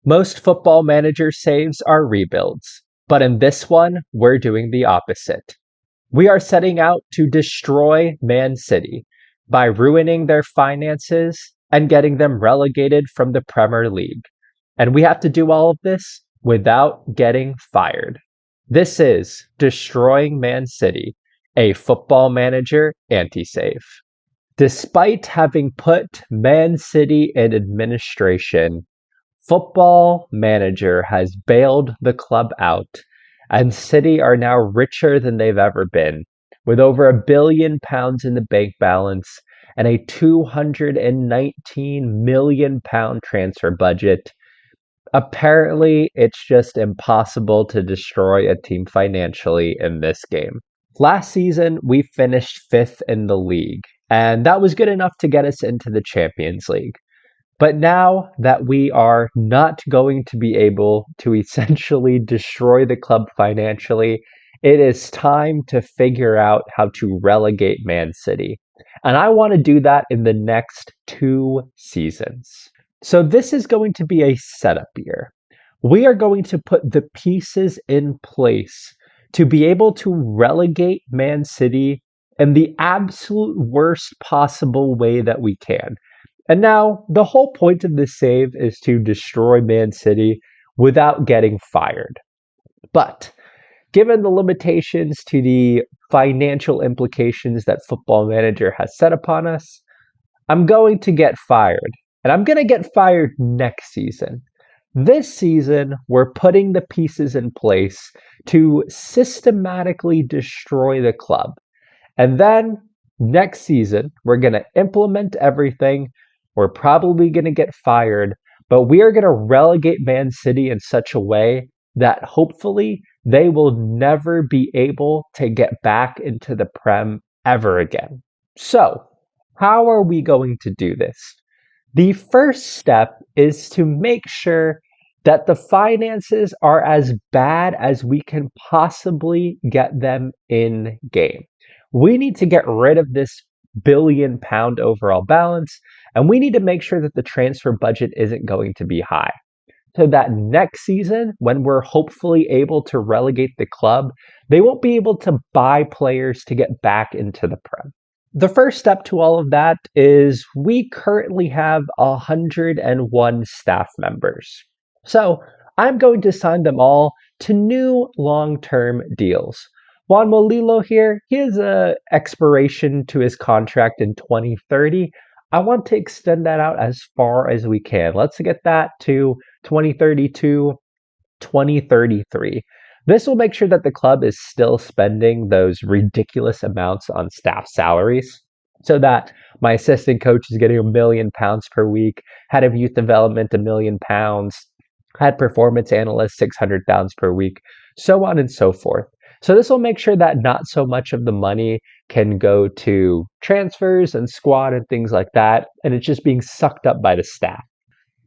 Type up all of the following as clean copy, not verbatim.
Most football manager saves are rebuilds, but in this one, we're doing the opposite. We are setting out to destroy Man City by ruining their finances and getting them relegated from the Premier League. And we have to do all of this without getting fired. This is Destroying Man City, a football manager anti-save. Despite having put Man City in administration, Football Manager has bailed the club out, and City are now richer than they've ever been, with over £1 billion in the bank balance and a £219 million transfer budget. Apparently, it's just impossible to destroy a team financially in this game. Last season, we finished fifth in the league, and that was good enough to get us into the Champions League. But now that we are not going to be able to essentially destroy the club financially, it is time to figure out how to relegate Man City. And I want to do that in the next 2 seasons. So this is going to be a setup year. We are going to put the pieces in place to be able to relegate Man City in the absolute worst possible way that we can. And now, the whole point of this save is to destroy Man City without getting fired. But given the limitations to the financial implications that Football Manager has set upon us, I'm going to get fired. And I'm going to get fired next season. This season, we're putting the pieces in place to systematically destroy the club. And then next season, we're going to implement everything. We're probably going to get fired, but we are going to relegate Man City in such a way that hopefully they will never be able to get back into the Prem ever again. So, how are we going to do this? The first step is to make sure that the finances are as bad as we can possibly get them in game. We need to get rid of this £1 billion overall balance, and we need to make sure that the transfer budget isn't going to be high. So that next season, when we're hopefully able to relegate the club, they won't be able to buy players to get back into the Prem. The first step to all of that is we currently have 101 staff members. So I'm going to sign them all to new long-term deals. Juan Molilo here, he has an expiration to his contract in 2030. I want to extend that out as far as we can. Let's get that to 2032, 2033. This will make sure that the club is still spending those ridiculous amounts on staff salaries, so that my assistant coach is getting £1 million per week, head of youth development £1 million, head performance analyst £600,000 per week, so on and so forth. So this will make sure that not so much of the money can go to transfers and squad and things like that, and it's just being sucked up by the staff.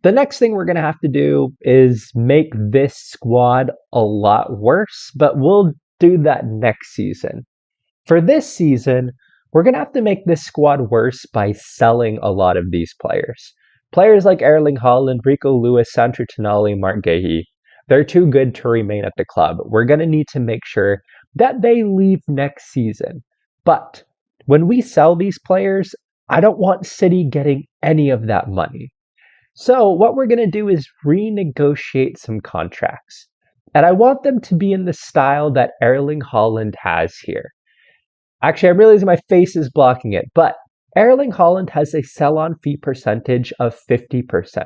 The next thing we're going to have to do is make this squad a lot worse, but we'll do that next season. For this season, we're going to have to make this squad worse by selling a lot of these players. Players like Erling Haaland, Rico Lewis, Sandro Tonali, Mark Guehi, they're too good to remain at the club. We're going to need to make sure that they leave next season. But when we sell these players, I don't want City getting any of that money. So what we're going to do is renegotiate some contracts. And I want them to be in the style that Erling Haaland has here. Actually, I'm realizing my face is blocking it, but Erling Haaland has a sell-on fee percentage of 50%.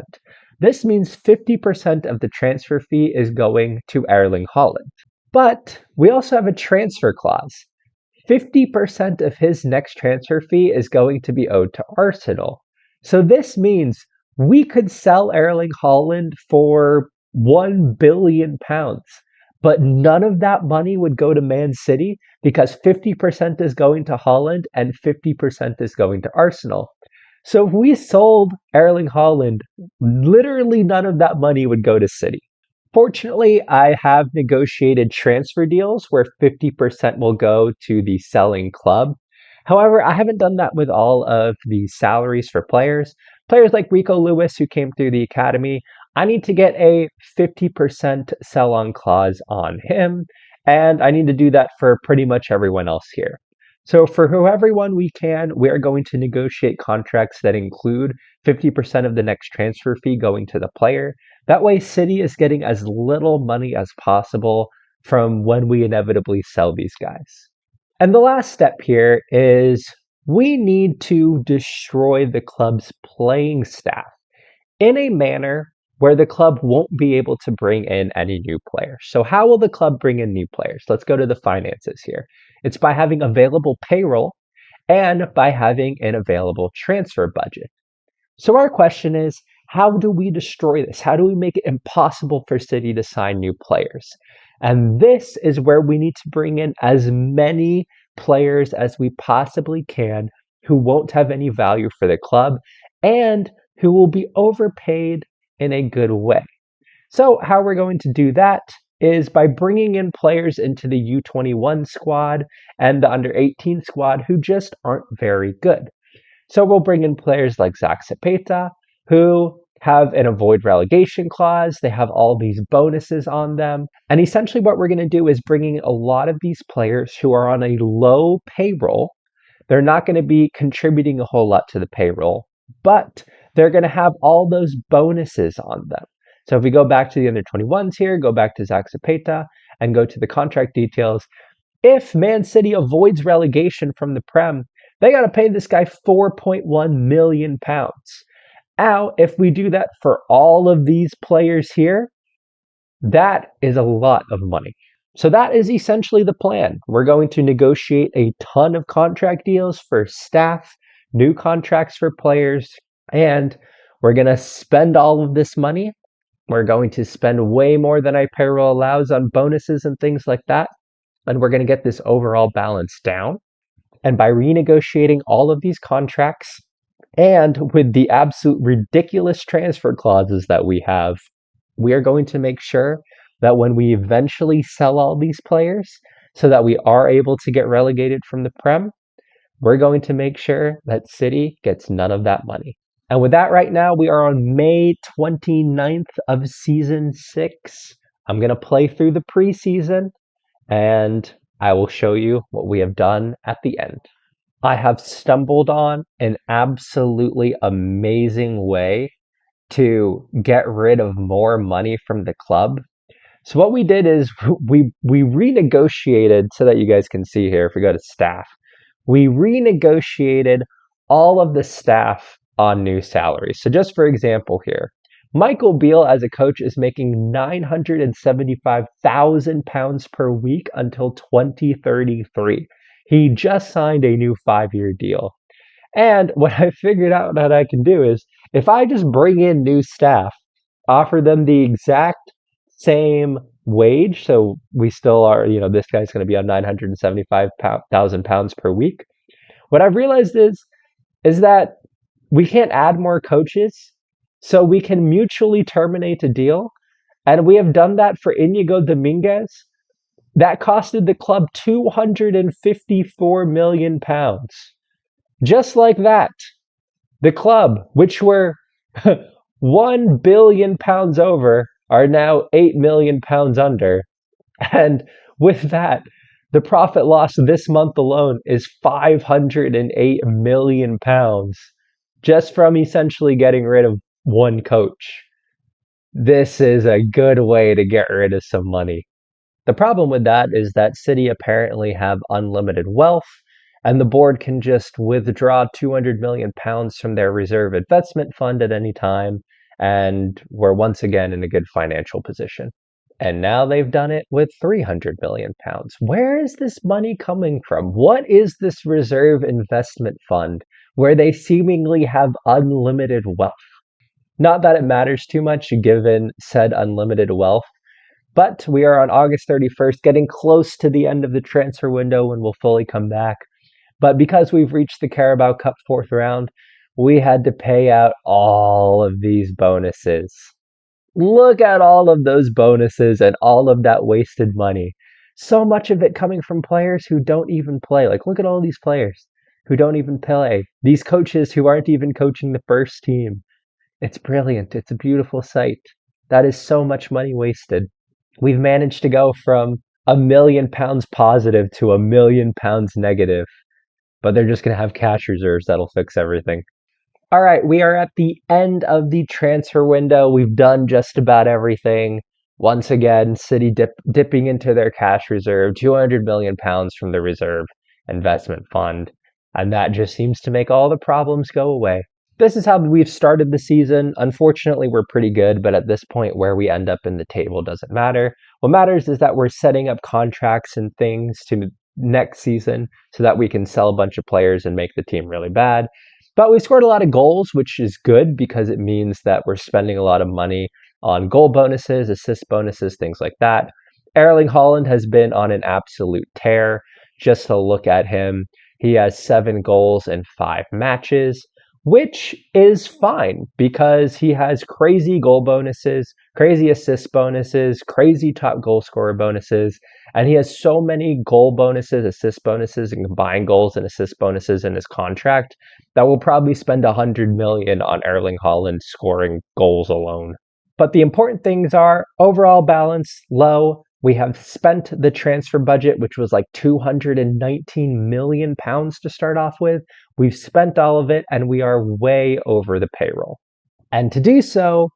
This means 50% of the transfer fee is going to Erling Haaland. But we also have a transfer clause. 50% of his next transfer fee is going to be owed to Arsenal. So this means we could sell Erling Haaland for £1 billion, but none of that money would go to Man City because 50% is going to Haaland and 50% is going to Arsenal. So if we sold Erling Haaland, literally none of that money would go to City. Fortunately, I have negotiated transfer deals where 50% will go to the selling club. However, I haven't done that with all of the salaries for players. Players like Rico Lewis, who came through the academy, I need to get a 50% sell on clause on him, and I need to do that for pretty much everyone else here. So for everyone we can, we are going to negotiate contracts that include 50% of the next transfer fee going to the player. That way, City is getting as little money as possible from when we inevitably sell these guys. And the last step here is we need to destroy the club's playing staff in a manner where the club won't be able to bring in any new players. So, how will the club bring in new players? Let's go to the finances here. It's by having available payroll and by having an available transfer budget. So, our question is, how do we destroy this? How do we make it impossible for City to sign new players? And this is where we need to bring in as many players as we possibly can who won't have any value for the club and who will be overpaid in a good way. So, how we're going to do that is by bringing in players into the U21 squad and the under 18 squad who just aren't very good. So, we'll bring in players like Zach Zapeta, who have an avoid relegation clause. They have all these bonuses on them. And essentially, what we're going to do is bringing a lot of these players who are on a low payroll. They're not going to be contributing a whole lot to the payroll, but they're going to have all those bonuses on them. So if we go back to the under 21s here, go back to Zach Zapeta and go to the contract details. If Man City avoids relegation from the Prem, they got to pay this guy £4.1 million. Now, if we do that for all of these players here, that is a lot of money. So that is essentially the plan. We're going to negotiate a ton of contract deals for staff, new contracts for players, and we're going to spend all of this money. We're going to spend way more than our payroll allows on bonuses and things like that. And we're going to get this overall balance down. And by renegotiating all of these contracts and with the absolute ridiculous transfer clauses that we have, we are going to make sure that when we eventually sell all these players so that we are able to get relegated from the Prem, we're going to make sure that City gets none of that money. And with that, right now, we are on May 29th of season 6. I'm going to play through the preseason and I will show you what we have done at the end. I have stumbled on an absolutely amazing way to get rid of more money from the club. So what we did is we renegotiated, so that you guys can see here, if we go to staff, we renegotiated all of the staff on new salaries. So just for example here, Michael Beale as a coach is making £975,000 per week until 2033. He just signed a new 5-year deal. And what I figured out that I can do is if I just bring in new staff, offer them the exact same wage, so we still are, this guy's going to be on £975,000 per week. What I've realized is that we can't add more coaches, so we can mutually terminate a deal. And we have done that for Inigo Dominguez. That costed the club £254 million. Just like that, the club, which were £1 billion over, are now £8 million under. And with that, the profit loss this month alone is £508 million, just from essentially getting rid of one coach. This is a good way to get rid of some money. The problem with that is that City apparently have unlimited wealth, and the board can just withdraw £200 million from their reserve investment fund at any time, and we're once again in a good financial position. And now they've done it with £300 million. Where is this money coming from? What is this reserve investment fund where they seemingly have unlimited wealth? Not that it matters too much given said unlimited wealth, but we are on August 31st, getting close to the end of the transfer window when we'll fully come back. But because we've reached the Carabao Cup 4th round, we had to pay out all of these bonuses. Look at all of those bonuses and all of that wasted money. So much of it coming from players who don't even play. Like, look at all these players who don't even play. These coaches who aren't even coaching the first team. It's brilliant. It's a beautiful sight. That is so much money wasted. We've managed to go from £1 million positive to £1 million negative, but they're just going to have cash reserves that'll fix everything. All right, we are at the end of the transfer window. We've done just about everything. Once again, City dipping into their cash reserve, £200 million from the reserve investment fund, and that just seems to make all the problems go away. This is how we've started the season. Unfortunately, we're pretty good, but at this point, where we end up in the table doesn't matter. What matters is that we're setting up contracts and things to next season so that we can sell a bunch of players and make the team really bad. But we scored a lot of goals, which is good because it means that we're spending a lot of money on goal bonuses, assist bonuses, things like that. Erling Haaland has been on an absolute tear. Just to look at him, he has 7 goals in 5 matches, which is fine because he has crazy goal bonuses, crazy assist bonuses, crazy top goal scorer bonuses, and he has so many goal bonuses, assist bonuses, and combined goals and assist bonuses in his contract that we'll probably spend 100 million on Erling Haaland scoring goals alone. But the important things are overall balance low. We have spent the transfer budget, which was like £219 million to start off with. We've spent all of it and we are way over the payroll. And to do so,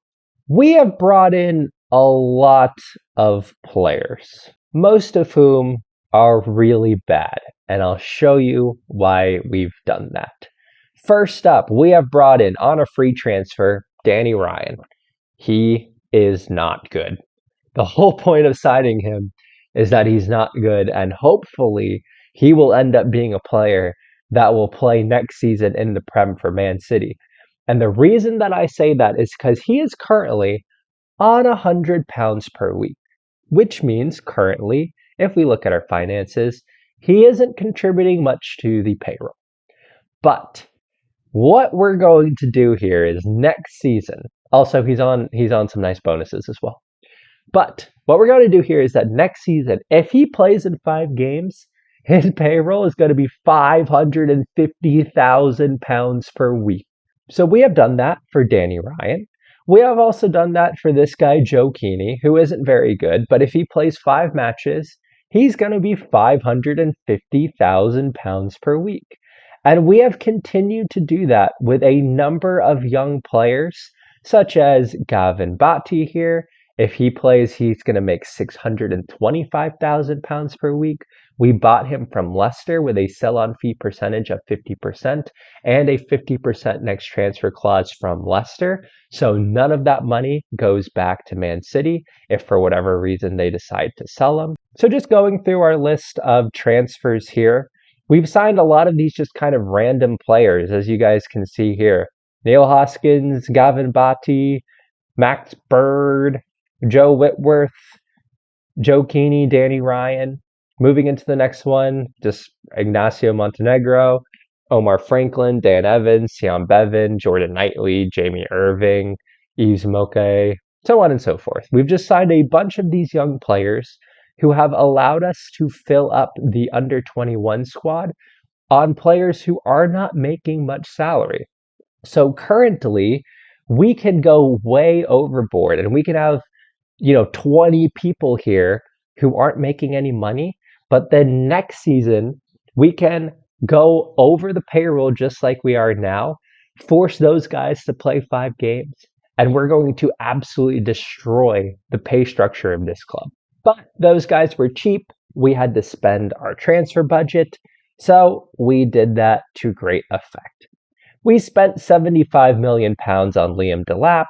we have brought in a lot of players, most of whom are really bad. And I'll show you why we've done that. First up, we have brought in on a free transfer, Danny Ryan. He is not good. The whole point of signing him is that he's not good, and hopefully he will end up being a player that will play next season in the Prem for Man City. And the reason that I say that is because he is currently on £100 per week, which means currently, if we look at our finances, he isn't contributing much to the payroll. But what we're going to do here is next season, also he's on some nice bonuses as well. But what we're going to do here is that next season, if he plays in 5 games, his payroll is going to be £550,000 per week. So we have done that for Danny Ryan. We have also done that for this guy, Joe Keeney, who isn't very good, but if he plays 5 matches, he's going to be £550,000 per week. And we have continued to do that with a number of young players, such as Gavin Batty here. If he plays, he's going to make £625,000 per week. We bought him from Leicester with a sell-on fee percentage of 50% and a 50% next transfer clause from Leicester. So none of that money goes back to Man City if for whatever reason they decide to sell him. So just going through our list of transfers here, we've signed a lot of these just kind of random players, as you guys can see here. Neil Hoskins, Gavin Batty, Max Bird, Joe Whitworth, Joe Keeney, Danny Ryan. Moving into the next one, just Ignacio Montenegro, Omar Franklin, Dan Evans, Sion Bevan, Jordan Knightley, Jamie Irving, Yves Moke, so on and so forth. We've just signed a bunch of these young players who have allowed us to fill up the under-21 squad on players who are not making much salary. So currently, we can go way overboard and we can have 20 people here who aren't making any money, but then next season we can go over the payroll just like we are now, force those guys to play 5 games, and we're going to absolutely destroy the pay structure of this club. But those guys were cheap. We had to spend our transfer budget, so we did that to great effect. We spent £75 million on Liam Delap.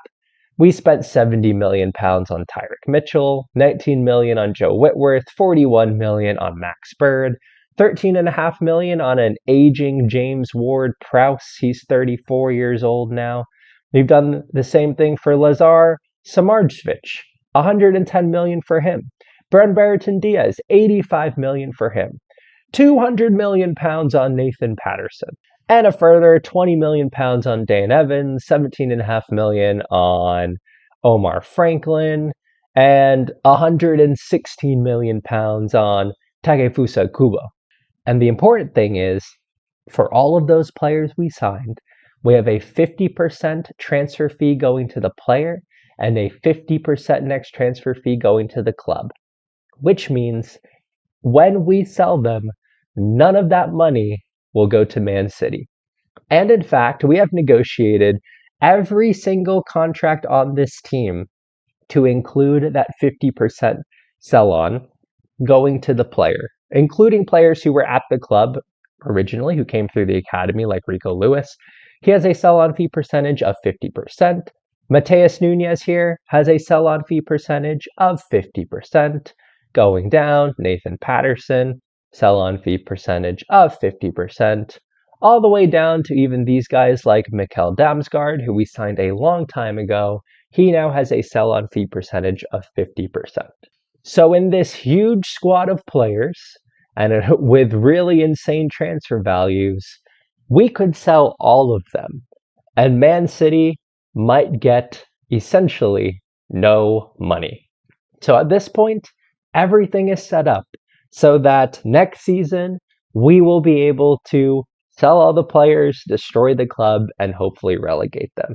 We spent £70 million on Tyrick Mitchell, £19 million on Joe Whitworth, £41 million on Max Bird, $13.5 million on an aging James Ward-Prowse. He's 34 years old now. We've done the same thing for Lazar Samardzich, $110 million for him. Bren Brereton Diaz, $85 million for him. £200 million on Nathan Patterson. And a further £20 million on Dan Evans, $17.5 million on Omar Franklin, and $116 million on Takefusa Kubo. And the important thing is, for all of those players we signed, we have a 50% transfer fee going to the player and a 50% next transfer fee going to the club, which means when we sell them, none of that money will go to Man City. And in fact, we have negotiated every single contract on this team to include that 50% sell on going to the player, including players who were at the club originally, who came through the academy, like Rico Lewis. He has a sell on fee percentage of 50%. Mateus Nunez here has a sell on fee percentage of 50%. Going down, Nathan Patterson, sell on fee percentage of 50%. All the way down to even these guys like Mikkel Damsgaard, who we signed a long time ago. He now has a sell on fee percentage of 50%. So in this huge squad of players, and with really insane transfer values, we could sell all of them. And Man City might get essentially no money. So at this point, everything is set up so that next season, we will be able to sell all the players, destroy the club, and hopefully relegate them.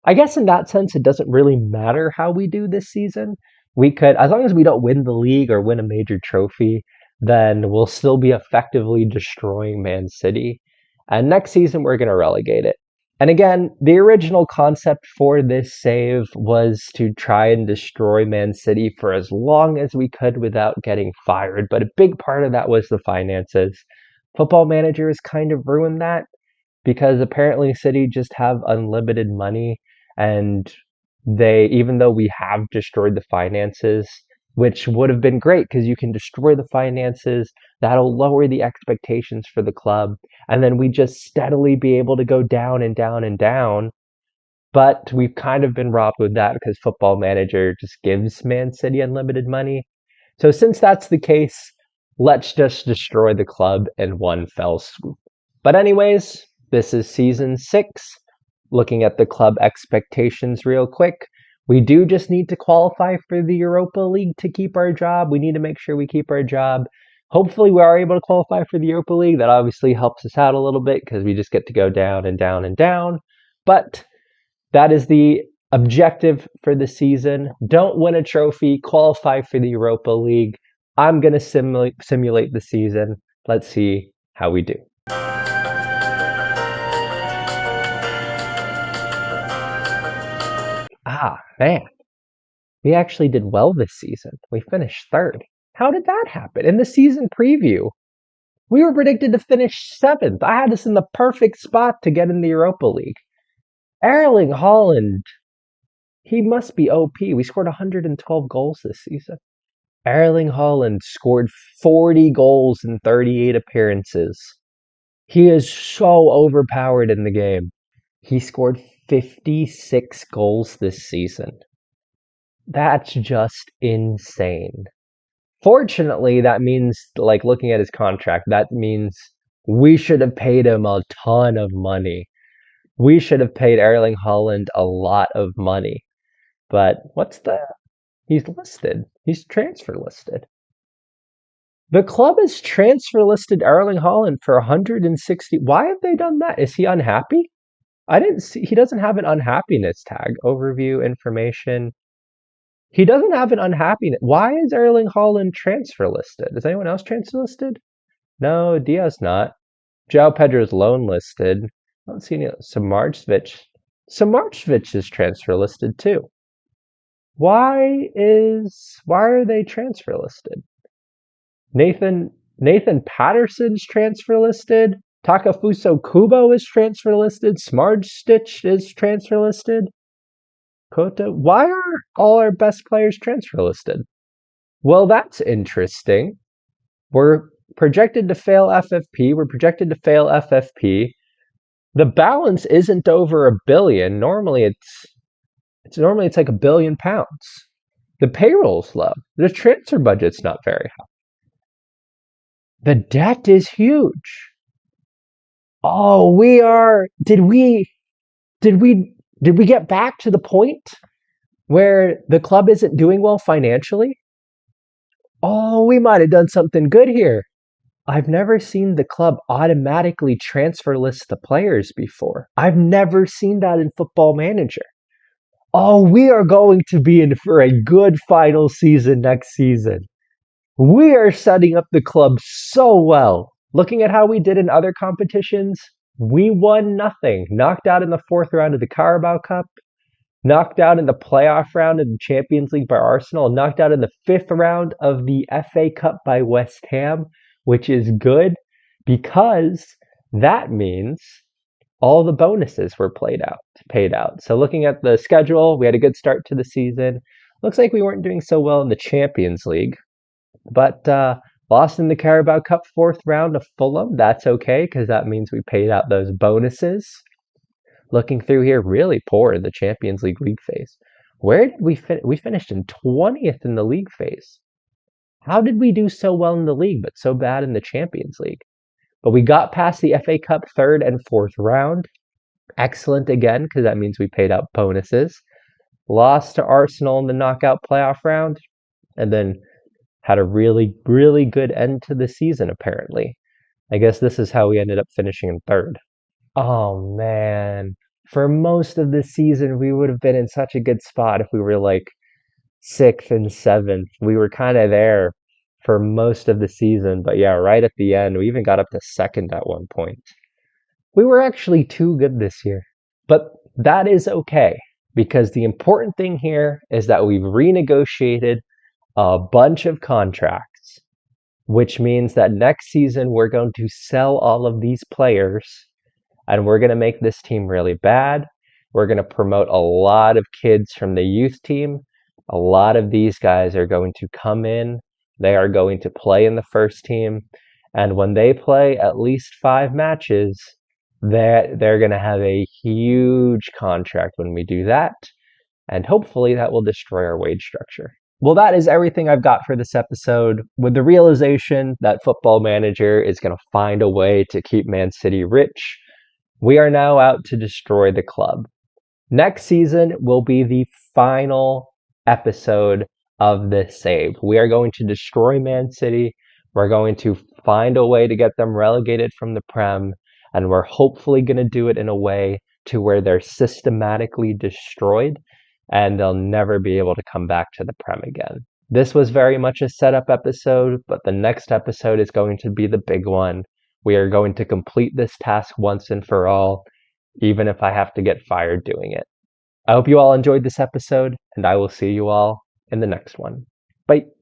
I guess in that sense, it doesn't really matter how we do this season. We could, as long as we don't win the league or win a major trophy, then we'll still be effectively destroying Man City. And next season, we're going to relegate it. And again, the original concept for this save was to try and destroy Man City for as long as we could without getting fired. But a big part of that was the finances. Football Manager has kind of ruined that because apparently City just have unlimited money, and they, even though we have destroyed the finances, which would have been great because you can destroy the finances, that'll lower the expectations for the club, and then we just steadily be able to go down and down and down. But we've kind of been robbed with that because Football Manager just gives Man City unlimited money. So since that's the case, let's just destroy the club in one fell swoop. But anyways, this is season 6. Looking at the club expectations real quick, we do just need to qualify for the Europa League to keep our job. We need to make sure we keep our job. Hopefully we are able to qualify for the Europa League. That obviously helps us out a little bit because we just get to go down and down and down. But that is the objective for the season. Don't win a trophy, qualify for the Europa League. I'm going to simulate the season. Let's see how we do. Ah, man. We actually did well this season. We finished 3rd. How did that happen? In the season preview, we were predicted to finish 7th. I had us in the perfect spot to get in the Europa League. Erling Haaland, he must be OP. We scored 112 goals this season. Erling Haaland scored 40 goals in 38 appearances. He is so overpowered in the game. He scored 56 goals this season. That's just insane. Fortunately, that means, like, looking at his contract, that means we should have paid him a ton of money. We should have paid Erling Haaland a lot of money. But he's listed. He's transfer listed. The club has transfer listed Erling Haaland for 160. Why have they done that? Is he unhappy? I didn't see. He doesn't have an unhappiness tag. Overview information. He doesn't have an unhappiness. Why is Erling Haaland transfer listed? Is anyone else transfer listed? No, Diaz not. João Pedro's loan listed. I don't see any. Samardzvic. Samardzvic is transfer listed too. Why are they transfer listed? Nathan Patterson's transfer listed. Takafuso Kubo is transfer listed. Smartstitch is transfer listed. Kota. Why are all our best players transfer listed? Well, that's interesting. We're projected to fail FFP. We're projected to fail FFP. The balance isn't over $1 billion. Normally it's like £1 billion. The payroll's low. The transfer budget's not very high. The debt is huge. Oh, we are. Did we get back to the point where the club isn't doing well financially? Oh, we might have done something good here. I've never seen the club automatically transfer list the players before. I've never seen that in Football Manager. Oh, we are going to be in for a good final season next season. We are setting up the club so well. Looking at how we did in other competitions, we won nothing. Knocked out in the fourth round of the Carabao Cup, knocked out in the playoff round of the Champions League by Arsenal, knocked out in the fifth round of the FA Cup by West Ham, which is good because that means all the bonuses were paid out. So looking at the schedule, we had a good start to the season. Looks like we weren't doing so well in the Champions League, but lost in the Carabao Cup fourth round of Fulham. That's okay because that means we paid out those bonuses. Looking through here, really poor in the Champions league phase. Where did we finished in 20th in the league phase? How did we do so well in the league but so bad in the Champions League? But we got past the FA Cup third and fourth round. Excellent again, because that means we paid out bonuses. Lost to Arsenal in the knockout playoff round, and then had a really, really good end to the season, apparently. I guess this is how we ended up finishing in third. Oh man. For most of the season, we would have been in such a good spot if we were like sixth and seventh. We were kind of there for most of the season, but yeah, right at the end, we even got up to second at one point. We were actually too good this year. But that is okay because the important thing here is that we've renegotiated a bunch of contracts, which means that next season we're going to sell all of these players and we're going to make this team really bad. We're going to promote a lot of kids from the youth team. A lot of these guys are going to come in. They are going to play in the first team. And when they play at least 5 matches, they're going to have a huge contract when we do that. And hopefully that will destroy our wage structure. Well, that is everything I've got for this episode. With the realization that Football Manager is going to find a way to keep Man City rich, we are now out to destroy the club. Next season will be the final episode of this save. We are going to destroy Man City. We're going to find a way to get them relegated from the Prem, and we're hopefully going to do it in a way to where they're systematically destroyed and they'll never be able to come back to the Prem again. This was very much a setup episode, but the next episode is going to be the big one. We are going to complete this task once and for all, even if I have to get fired doing it. I hope you all enjoyed this episode, and I will see you all in the next one. Bye.